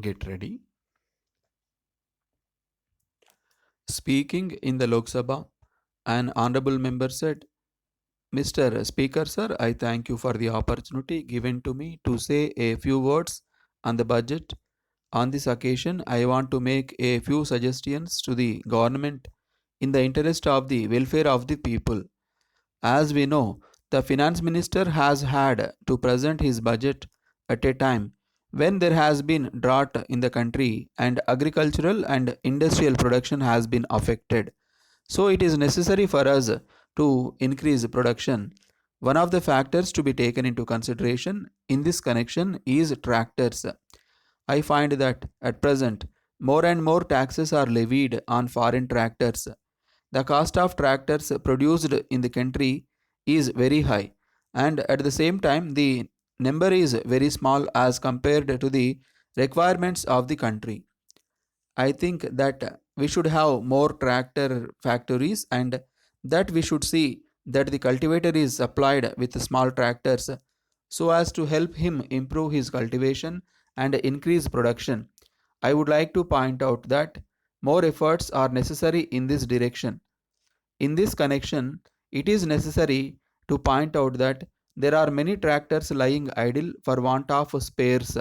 Get ready. Speaking in the Lok Sabha, an honorable member said, Mr. Speaker, sir, I thank you for the opportunity given to me to say a few words on the budget. On this occasion, I want to make a few suggestions to the government in the interest of the welfare of the people. As we know, the finance minister has had to present his budget at a time when there has been drought in the country and agricultural and industrial production has been affected. So it is necessary for us to increase production. One of the factors to be taken into consideration in this connection is tractors. I find that at present more and more taxes are levied on foreign tractors. The cost of tractors produced in the country is very high, and at the same time, the number is very small as compared to the requirements of the country. I think that we should have more tractor factories and that we should see that the cultivator is supplied with small tractors so as to help him improve his cultivation and increase production. I would like to point out that more efforts are necessary in this direction. In this connection, it is necessary to point out that there are many tractors lying idle for want of spares.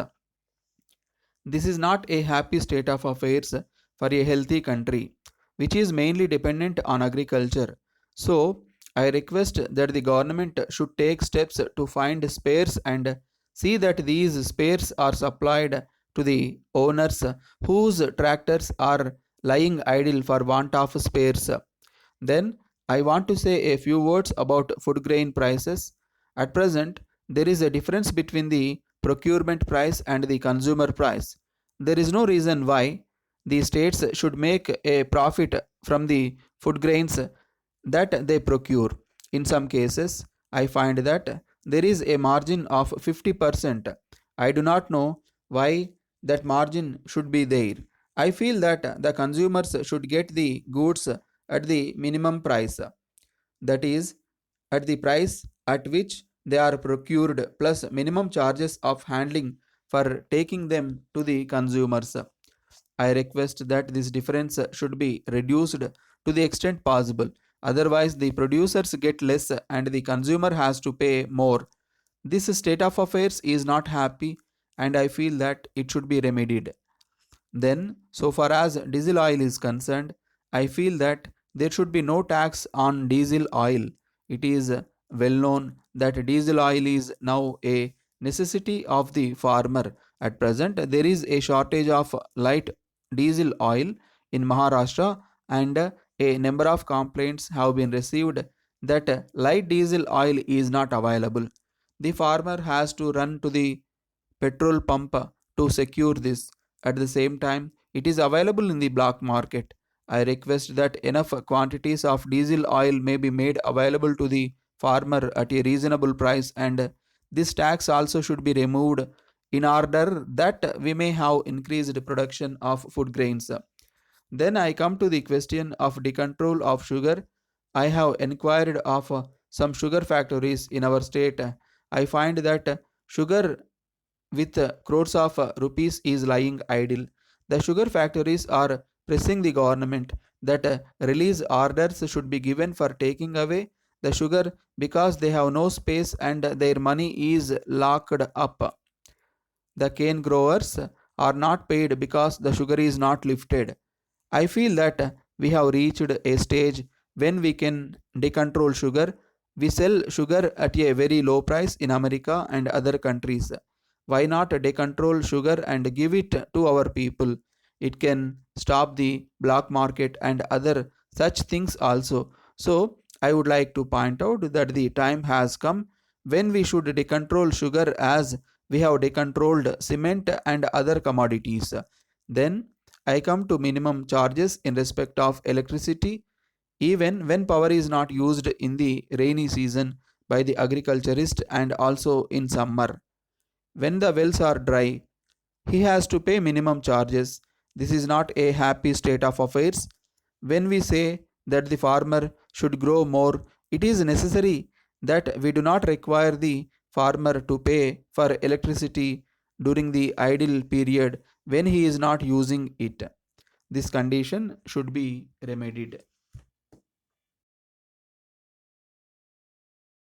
This is not a happy state of affairs for a healthy country, which is mainly dependent on agriculture. So, I request that the government should take steps to find spares and see that these spares are supplied to the owners whose tractors are lying idle for want of spares. Then I want to say a few words about food grain prices. At present, there is a difference between the procurement price and the consumer price. There is no reason why the states should make a profit from the food grains that they procure. In some cases, I find that there is a margin of 50%. I do not know why that margin should be there. I feel that the consumers should get the goods at the minimum price, that is, at the price at which they are procured plus minimum charges of handling for taking them to the consumers. I request that this difference should be reduced to the extent possible. Otherwise, the producers get less and the consumer has to pay more. This state of affairs is not happy, and I feel that it should be remedied. Then, so far as diesel oil is concerned, I feel that there should be no tax on diesel oil. It is well known that diesel oil is now a necessity of the farmer. At present, there is a shortage of light diesel oil in Maharashtra, and a number of complaints have been received that light diesel oil is not available. The farmer has to run to the petrol pump to secure this. At the same time, it is available in the black market. I request that enough quantities of diesel oil may be made available to the farmer at a reasonable price, and this tax also should be removed in order that we may have increased production of food grains. Then I come to the question of decontrol of sugar. I have inquired of some sugar factories in our state. I find that sugar with crores of rupees is lying idle. The sugar factories are pressing the government that release orders should be given for taking away the sugar because they have no space and their money is locked up. The cane growers are not paid because the sugar is not lifted. I feel that we have reached a stage when we can decontrol sugar. We sell sugar at a very low price in America and other countries. Why not decontrol sugar and give it to our people? It can stop the black market and other such things also. So, I would like to point out that the time has come when we should decontrol sugar as we have decontrolled cement and other commodities. Then I come to minimum charges in respect of electricity even when power is not used in the rainy season by the agriculturist and also in summer. When the wells are dry, he has to pay minimum charges. This is not a happy state of affairs. When we say that the farmer should grow more, it is necessary that we do not require the farmer to pay for electricity. during the idle period when he is not using it. This condition should be remedied.